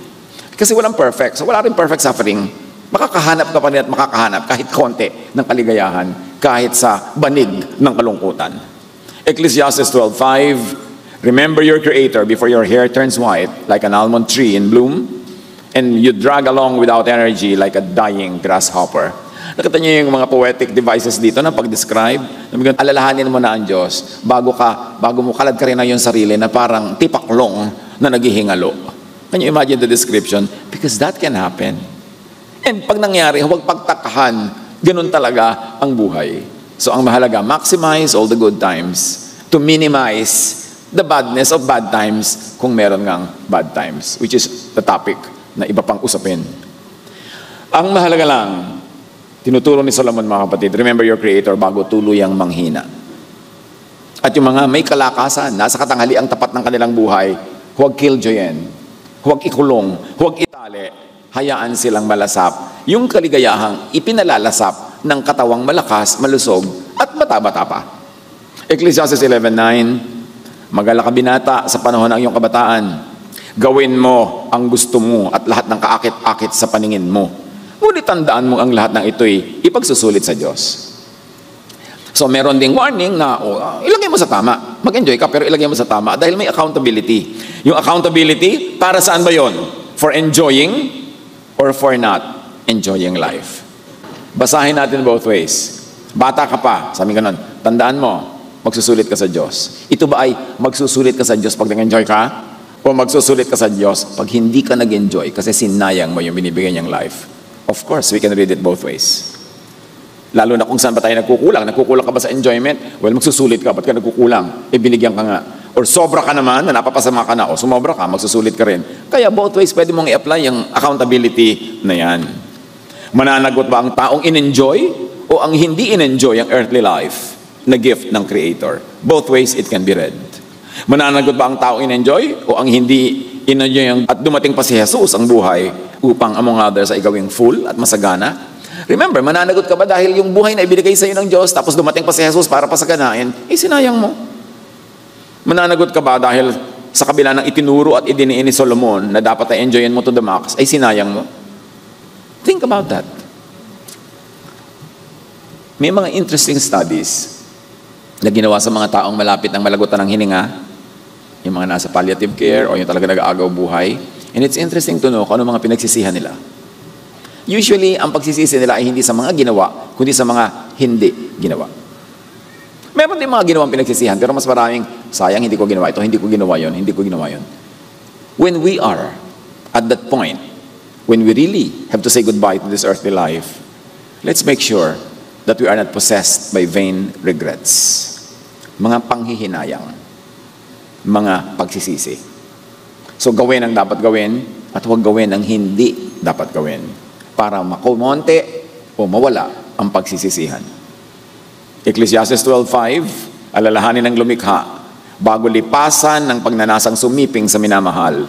Kasi walang perfect. So wala rin perfect suffering. Makakahanap ka pa rin at makakahanap kahit konti ng kaligayahan, kahit sa banig ng kalungkutan. Ecclesiastes 12:5, remember your Creator before your hair turns white like an almond tree in bloom, and you drag along without energy like a dying grasshopper. Nakita niyo yung mga poetic devices dito na pag-describe. Alalahanin mo na ang Diyos bago mo kalad ka rin na yung sarili na parang tipaklong na naghihingalo. Can you imagine the description? Because that can happen. And pag nangyari, huwag pagtakahan. Ganun talaga ang buhay. So ang mahalaga, maximize all the good times to minimize the badness of bad times kung meron ngang bad times, which is the topic na iba pang usapin. Ang mahalaga lang, tinuturo ni Solomon, mga kapatid, remember your Creator bago tuluyang manghina. At yung mga may kalakasan, nasa katanghali ang tapat ng kanilang buhay, huwag killjoyin, huwag ikulong, huwag itali, hayaan silang malasap. Yung kaligayahang ipinalalasap ng katawang malakas, malusog, at bata-bata pa. Ecclesiastes 11:9, magala ka binata sa panahon ng iyong kabataan. Gawin mo ang gusto mo at lahat ng kaakit-akit sa paningin mo. Ngunit tandaan mo ang lahat ng ito'y ipagsusulit sa Diyos. So meron ding warning na ilagay mo sa tama. Mag-enjoy ka pero ilagay mo sa tama dahil may accountability. Yung accountability, para saan ba yon? For enjoying or for not enjoying life? Basahin natin both ways. Bata ka pa, sabi ganun, tandaan mo, magsusulit ka sa Diyos. Ito ba ay magsusulit ka sa Diyos pag nag-enjoy ka? O magsusulit ka sa Diyos pag hindi ka nag-enjoy kasi sinayang mo yung binibigay niyang life? Of course, we can read it both ways. Lalo na kung saan ba tayo nagkukulang. Nagkukulang ka ba sa enjoyment? Well, magsusulit ka. Ba't ka nagkukulang? Binigyan ka nga. Or sobra ka naman, na napapasama ka na. O sumobra ka, magsusulit ka rin. Kaya both ways, pwede mong i-apply yung accountability na yan. Mananagot ba ang taong in-enjoy o ang hindi in-enjoy ang earthly life na gift ng Creator? Both ways, it can be read. Mananagot ba ang taong in-enjoy o ang hindi in-enjoy at dumating pa si Jesus ang buhay upang among others ay gawing full at masagana? Remember, mananagot ka ba dahil yung buhay na ibinigay sa iyo ng Diyos tapos dumating pa si Jesus para pasaganain, sinayang mo? Mananagot ka ba dahil sa kabila ng itinuro at idiniin ni Solomon na dapat ay enjoyin mo to the max, ay sinayang mo? Think about that. May mga interesting studies na ginawa sa mga taong malapit ng malagutan ng hininga, yung mga nasa palliative care o yung talaga nag-aagaw buhay. And it's interesting to know kung ano mga pinagsisihan nila. Usually, ang pagsisisi nila ay hindi sa mga ginawa, kundi sa mga hindi ginawa. Meron din mga ginawang pinagsisihan, pero mas maraming, sayang, hindi ko ginawa ito, hindi ko ginawa yon, hindi ko ginawa yon. When we are at that point, when we really have to say goodbye to this earthly life, let's make sure that we are not possessed by vain regrets. Mga panghihinayang, mga pagsisisi. So gawin ang dapat gawin at huwag gawin ang hindi dapat gawin para makumonte o mawala ang pagsisisihan. Ecclesiastes 12:5, alalahanin ng lumikha bago lipasan ng pagnanasang sumiping sa minamahal,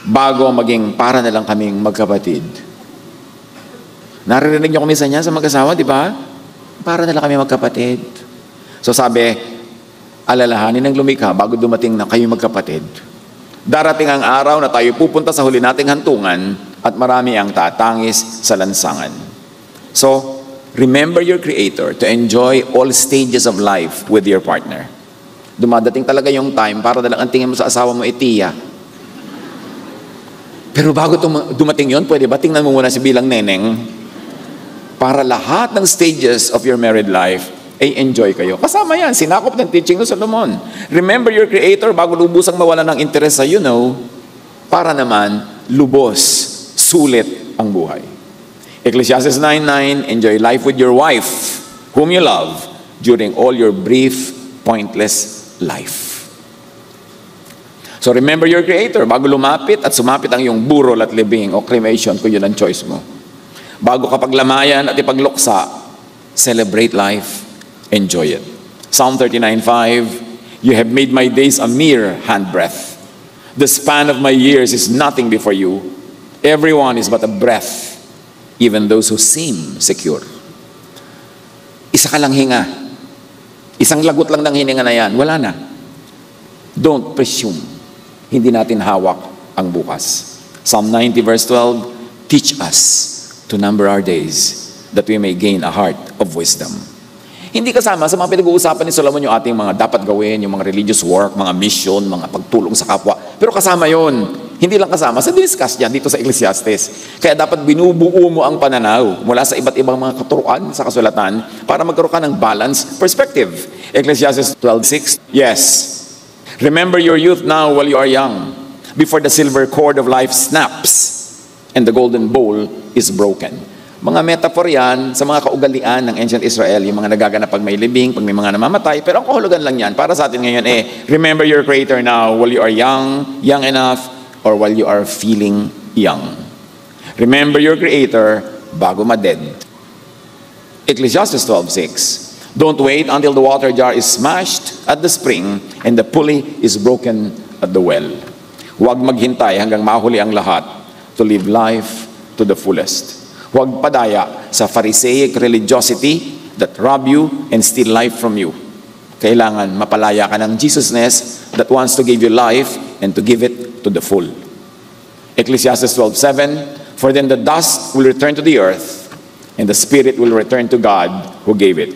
bago maging para na lang kaming magkapatid. Naririnig niyo kung minsan niya sa mag-asawa, di ba? Para na lang kami magkapatid. So sabi, alalahanin ng lumikha bago dumating na kayo magkapatid. Darating ang araw na tayo pupunta sa huli nating hantungan at marami ang tatangis sa lansangan. So, remember your Creator to enjoy all stages of life with your partner. Dumadating talaga yung time para na lang ang tingin mo sa asawa mo, tiya. Pero bago dumating yon, pwede ba tingnan mo muna si bilang neneng? Para lahat ng stages of your married life ay enjoy kayo. Kasama yan, sinakop ng teaching ng Solomon. Remember your Creator bago lubusang mawala ng interest sa para naman lubos, sulit ang buhay. Ecclesiastes 9:9, enjoy life with your wife, whom you love, during all your brief, pointless life. So remember your Creator bago lumapit at sumapit ang iyong burol at libing o cremation kung yun ang choice mo. Bago ka paglamayan at ipagluksa, celebrate life, enjoy it. Psalm 39:5, you have made my days a mere handbreadth. The span of my years is nothing before you. Everyone is but a breath, even those who seem secure. Isa ka lang hinga. Isang lagot lang ng hininga na yan. Wala na. Don't presume. Hindi natin hawak ang bukas. Psalm 90 verse 12, teach us to number our days that we may gain a heart of wisdom. Hindi kasama sa mga pinag-uusapan ni Solomon yung ating mga dapat gawin, yung mga religious work, mga mission, mga pagtulong sa kapwa. Pero kasama yon. Hindi lang kasama sa discuss yan dito sa Ecclesiastes. Kaya dapat binubuo mo ang pananaw mula sa iba't ibang mga katuruan sa kasulatan para magkaroon ka ng balanced perspective. Ecclesiastes 12:6, yes. Remember your youth now while you are young, before the silver cord of life snaps and the golden bowl is broken. Mga metaphor yan sa mga kaugalian ng ancient Israel, yung mga nagaganap pag may libing, pag may mga namamatay. Pero ang kahulugan lang yan, para sa atin ngayon, remember your Creator now while you are young enough, or while you are feeling young. Remember your Creator bago ma-dead. Ecclesiastes 12:6, don't wait until the water jar is smashed at the spring and the pulley is broken at the well. Huwag maghintay hanggang mahuli ang lahat to live life to the fullest. Huwag padaya sa Pharisaic religiosity that rob you and steal life from you. Kailangan mapalaya ka ng Jesusness that wants to give you life and to give it to the full. Ecclesiastes 12:7, for then the dust will return to the earth and the spirit will return to God who gave it.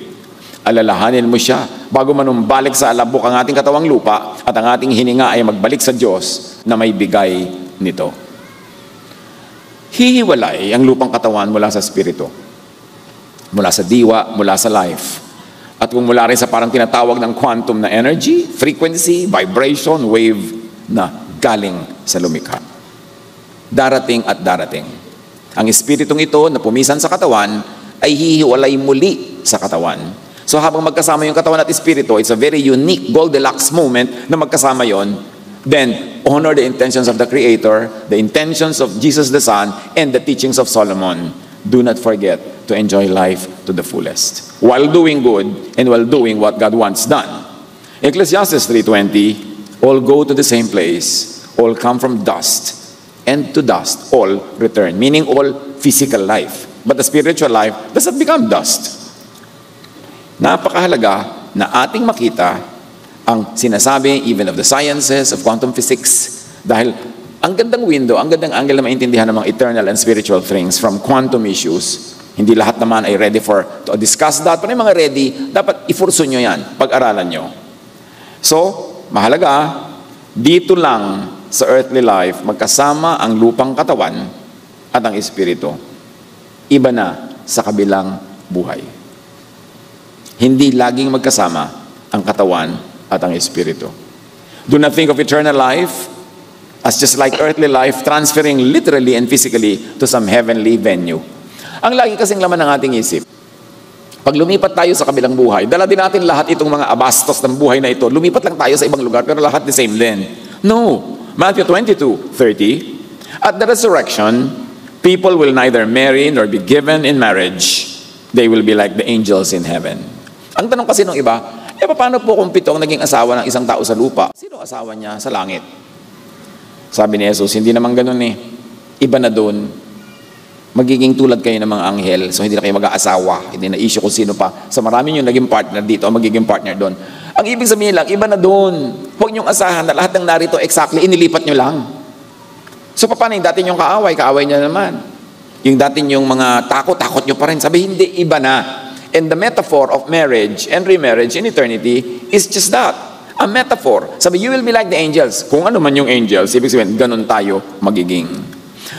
Alalahanin mo siya bago manumbalik sa alabok ang ating katawang lupa at ang ating hininga ay magbalik sa Diyos na may bigay nito. Hihiwalay ang lupang katawan mula sa spirito, mula sa diwa, mula sa life. At kung mula rin sa parang tinatawag ng quantum na energy, frequency, vibration, wave na galing sa lumikha. Darating at darating. Ang espiritong ito na pumisan sa katawan ay hihiwalay muli sa katawan. So habang magkasama yung katawan at espiritu, it's a very unique Goldilocks moment na magkasama yon. Then, honor the intentions of the Creator, the intentions of Jesus the Son, and the teachings of Solomon. Do not forget to enjoy life to the fullest, while doing good and while doing what God wants done. Ecclesiastes 3:20, all go to the same place, all come from dust, and to dust all return. Meaning all physical life. But the spiritual life does not become dust. Napakahalaga na ating makita ang sinasabi even of the sciences of quantum physics, dahil ang gandang window, ang gandang angle na maintindihan ng mga eternal and spiritual things from quantum issues. Hindi lahat naman ay ready to discuss that. Pero yung mga ready, dapat ifurso nyo yan, pag-aralan nyo. So, mahalaga, dito lang sa earthly life, magkasama ang lupang katawan at ang espiritu. Iba na sa kabilang buhay. Hindi laging magkasama ang katawan at ang espiritu. Do not think of eternal life as just like earthly life, transferring literally and physically to some heavenly venue. Ang lagi kasing laman ng ating isip, pag lumipat tayo sa kabilang buhay, dala din natin lahat itong mga abastos ng buhay na ito. Lumipat lang tayo sa ibang lugar, pero lahat the same din. No. Matthew 22:30, at the resurrection, people will neither marry nor be given in marriage. They will be like the angels in heaven. Ang tanong kasi ng iba, paano po kung 7 ang naging asawa ng isang tao sa lupa? Sino asawa niya sa langit? Sabi ni Jesus, hindi naman ganun eh. Iba na doon. Magiging tulad kayo ng mga anghel, so hindi na kayo mag-aasawa. Hindi na issue kung sino pa. So marami yung naging partner dito, magiging partner doon. Ang ibig sabihin lang, iba na doon. Huwag niyong asahan na lahat ng narito exactly, inilipat niyo lang. So paano yung dati niyong kaaway niya naman. Yung dati niyong mga takot niyo pa rin. Sabi, hindi, iba na. And the metaphor of marriage and remarriage in eternity is just that. A metaphor. Sabi, you will be like the angels. Kung ano man yung angels, ibig sabihin, ganun tayo magiging.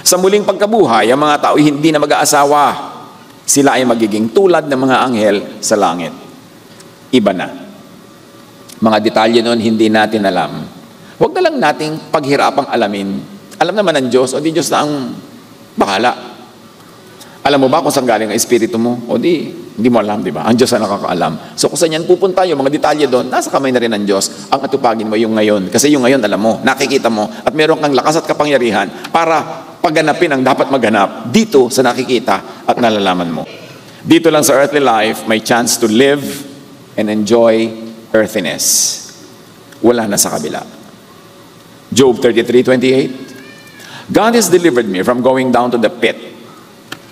Sa muling pagkabuhay, ang mga tao hindi na mag-aasawa. Sila ay magiging tulad ng mga anghel sa langit. Iba na. Mga detalye nun, hindi natin alam. Huwag na lang nating paghirapang alamin. Alam naman ng Diyos, o di Diyos na ang bahala. Alam mo ba kung saan galing ang espiritu mo? O hindi mo alam, di ba? Ang Diyos ang nakakaalam. So kung saan yan pupunta, yung mga detalye doon, nasa kamay na rin ng Diyos. Ang atupagin mo yung ngayon. Kasi yung ngayon, alam mo, nakikita mo, at meron kang lakas at kapangyarihan para pagganapin ang dapat maganap dito sa nakikita at nalalaman mo. Dito lang sa earthly life, may chance to live and enjoy earthiness. Wala na sa kabila. Job 33:28. God has delivered me from going down to the pit,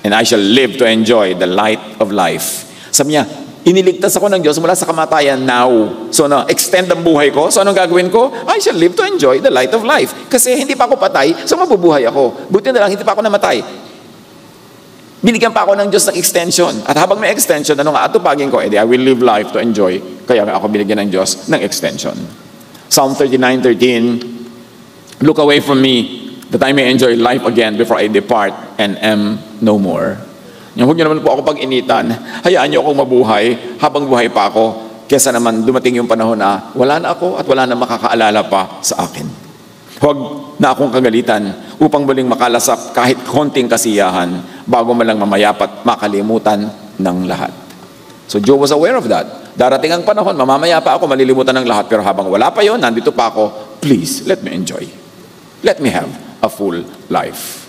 and I shall live to enjoy the light of life. Sabi niya, iniligtas ako ng Diyos mula sa kamatayan now. So extend ang buhay ko. So anong gagawin ko? I shall live to enjoy the light of life. Kasi hindi pa ako patay, so mabubuhay ako. Buti na lang, hindi pa ako namatay. Binigyan pa ako ng Diyos ng extension. At habang may extension, ano nga atupagin ko? I will live life to enjoy. Kaya ako binigyan ng Diyos ng extension. Psalm 39:13. Look away from me, that I may enjoy life again before I depart and am no more. Huwag niyo naman po ako pag-initan. Hayaan niyo akong mabuhay habang buhay pa ako. Kesa naman dumating yung panahon na wala na ako at wala na makakaalala pa sa akin. Huwag na akong kagalitan upang muling makalasap kahit konting kasiyahan bago malang mamayapat makalimutan ng lahat. So Job was aware of that. Darating ang panahon, mamamaya pa ako, malilimutan ng lahat. Pero habang wala pa yon, nandito pa ako, please, let me enjoy. Let me have a full life.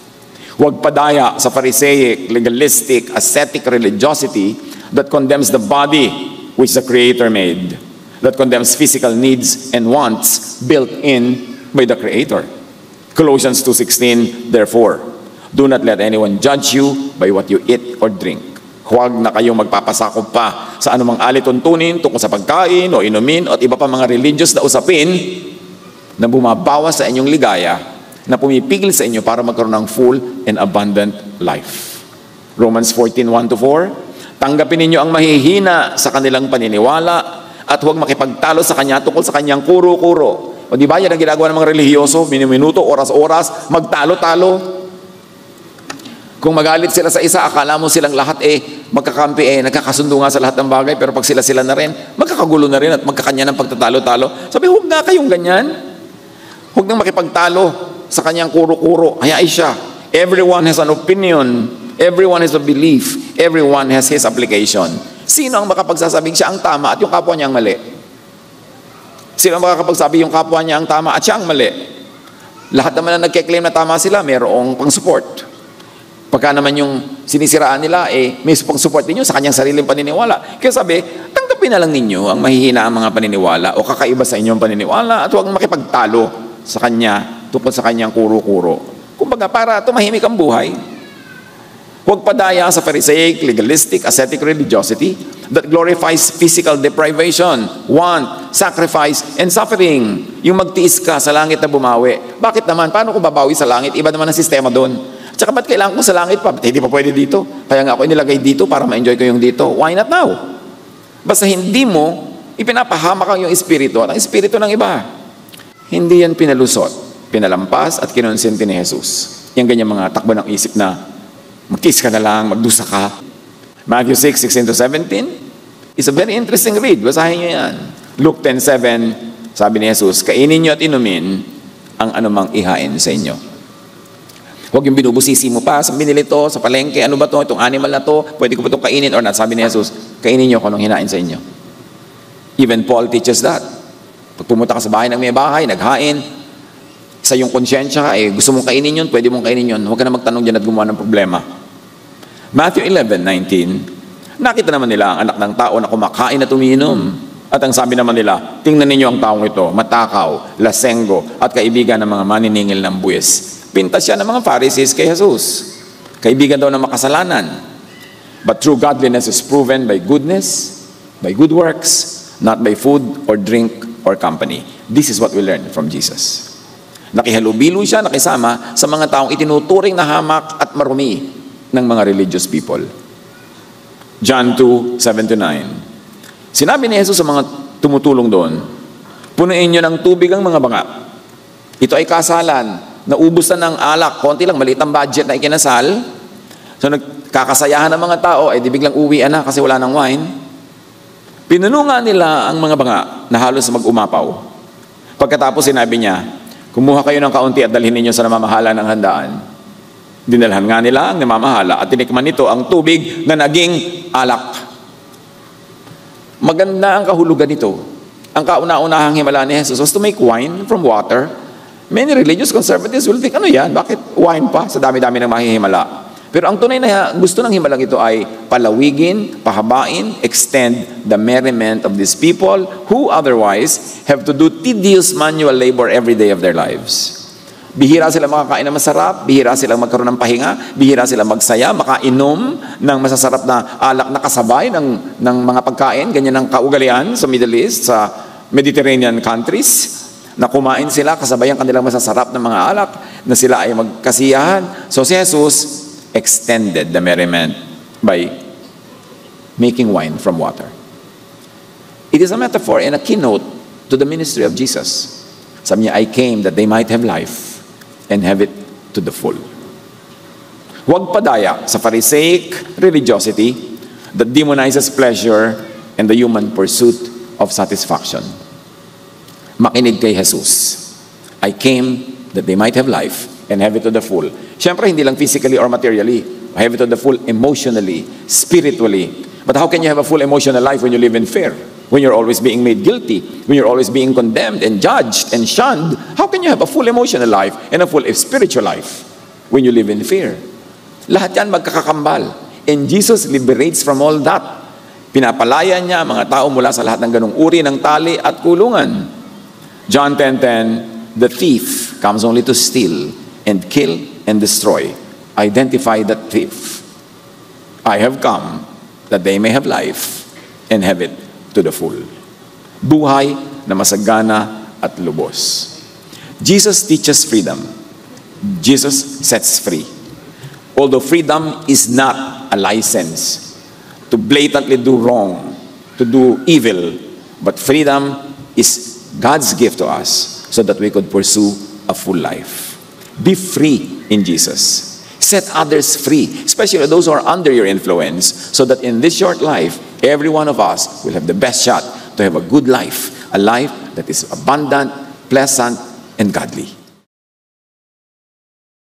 Huwag padaya sa Pharisaic, legalistic, ascetic religiosity that condemns the body which the Creator made, that condemns physical needs and wants built in by the Creator. Colossians 2:16, therefore, do not let anyone judge you by what you eat or drink. Huwag na kayong magpapasakop pa sa anumang alituntunin tungkol sa pagkain o inumin at iba pa mga religious na usapin na bumabawas sa inyong ligaya, na pumipigil sa inyo para magkaroon ng full and abundant life. Romans 14:1-4, tanggapin ninyo ang mahihina sa kanilang paniniwala at huwag makipagtalo sa kanya tungkol sa kanyang kuro-kuro. O di ba yan ang ginagawa ng mga relihiyoso, minuto, oras-oras, magtalo-talo. Kung magalit sila sa isa, akala mo silang lahat magkakampi nagkakasundo nga sa lahat ng bagay, pero pag sila na rin, magkakagulo na rin at magkakanya ng pagtatalo-talo. Sabi, huwag nga kayong ganyan. Huwag nang makipagtalo sa kanyang kuro-kuro. Hayaan siya. Everyone has an opinion. Everyone has a belief. Everyone has his application. Sino ang makapagsasabing siya ang tama at yung kapwa niya ang mali? Sino ang makakapagsabi yung kapwa niya ang tama at siya ang mali? Lahat naman na nagke-claim na tama sila, mayroong pang-support. Pagka naman yung sinisiraan nila, may pang-support ninyo sa kanyang sariling paniniwala. Kaya sabi, tanggapin na lang ninyo ang mahihina ang mga paniniwala o kakaiba sa inyong paniniwala at huwag makipagtalo sa kanya tungkol sa kanyang kuro-kuro. Kumbaga, para tumahimik ang buhay. Huwag padaya sa Pharisaic, legalistic, ascetic religiosity that glorifies physical deprivation, want, sacrifice, and suffering. Yung magtiis ka sa langit na bumawi. Bakit naman? Paano ko babawi sa langit? Iba naman ang sistema doon. Tsaka ba't kailangan ko sa langit pa? Hindi pa pwede dito. Kaya nga ako inilagay dito para ma-enjoy ko yung dito. Why not now? Basta hindi mo ipinapahamak ang yung espiritu at ang espiritu ng iba. Hindi yan pinalusot, pinalampas at kinonsinti ni Jesus. Yan ganyan mga takbo ng isip na magtiis ka na lang, magdusa ka. Matthew 6:16-17 is a very interesting read. Basahin nyo yan. Luke 10:7, sabi ni Jesus, kainin nyo at inumin ang anumang ihain sa inyo. Huwag yung binubusisi mo pa, sa binili to, sa palengke, ano ba to, itong animal na to, pwede ko ba itong kainin or not? Sabi ni Jesus, kainin nyo kung anong hinain sa inyo. Even Paul teaches that. Pag pumunta ka sa bahay ng may bahay, naghain, sa iyong konsyensya, gusto mong kainin yun, pwede mong kainin yun. Huwag ka na magtanong dyan at gumawa ng problema. Matthew 11:19, nakita naman nila ang anak ng tao na kumakain at umiinom. At ang sabi naman nila, tingnan ninyo ang taong ito, matakaw, lasenggo, at kaibigan ng mga maniningil ng buwis. Pintas siya ng mga Pharisees kay Jesus. Kaibigan daw ng makasalanan. But true godliness is proven by goodness, by good works, not by food or drink or company. This is what we learn from Jesus. Nakihalubilo siya, nakisama sa mga taong itinuturing na hamak at marumi ng mga religious people. John 2:7-9. Sinabi ni Jesus sa mga tumutulong doon, punuin nyo ng tubig ang mga banga. Ito ay kasalan. Naubos na ng alak, konti lang, maliit ang budget na ikinasal. So nagkakasayahan ng mga tao, di biglang uwian na kasi wala ng wine. Pinuno nga nila ang mga banga na halos mag-umapaw. Pagkatapos sinabi niya, kumuha kayo ng kaunti at dalhin ninyo sa namamahala ng handaan. Dinalhan nga nila ang namamahala at tinikman nito ang tubig na naging alak. Maganda ang kahulugan nito. Ang kauna-unahang himala ni Jesus was to make wine from water. Many religious conservatives will think, ano yan? Bakit wine pa? Sa dami-dami ng mahihimala. Pero ang tunay na gusto ng himalang ito ay palawigin, pahabain, extend the merriment of these people who otherwise have to do tedious manual labor every day of their lives. Bihira sila makakain ng masarap, bihira sila magkaroon ng pahinga, bihira sila magsaya, makainom ng masasarap na alak na kasabay ng mga pagkain, ganyan ang kaugalian sa Middle East, sa Mediterranean countries, na kumain sila kasabay ang kanilang masasarap na mga alak, na sila ay magkasiyahan. So si Jesus extended the merriment by making wine from water. It is a metaphor and a keynote to the ministry of Jesus. Sabi niya, I came that they might have life and have it to the full. Huwag padaya sa Pharisaic religiosity that demonizes pleasure and the human pursuit of satisfaction. Makinig kay Jesus. I came that they might have life and have it to the full. Siyempre, hindi lang physically or materially. Have it to the full emotionally, spiritually. But how can you have a full emotional life when you live in fear? When you're always being made guilty? When you're always being condemned and judged and shunned? How can you have a full emotional life and a full spiritual life when you live in fear? Lahat yan magkakakambal. And Jesus liberates from all that. Pinapalaya niya mga tao mula sa lahat ng ganung uri ng tali at kulungan. John 10:10, the thief comes only to steal and kill and destroy. Identify that thief. I have come that they may have life and have it to the full. Buhay na masagana at lubos. Jesus teaches freedom. Jesus sets free. Although freedom is not a license to blatantly do wrong, to do evil, but freedom is God's gift to us so that we could pursue a full life. Be free in Jesus. Set others free, especially those who are under your influence, so that in this short life, every one of us will have the best shot to have a good life, a life that is abundant, pleasant, and godly.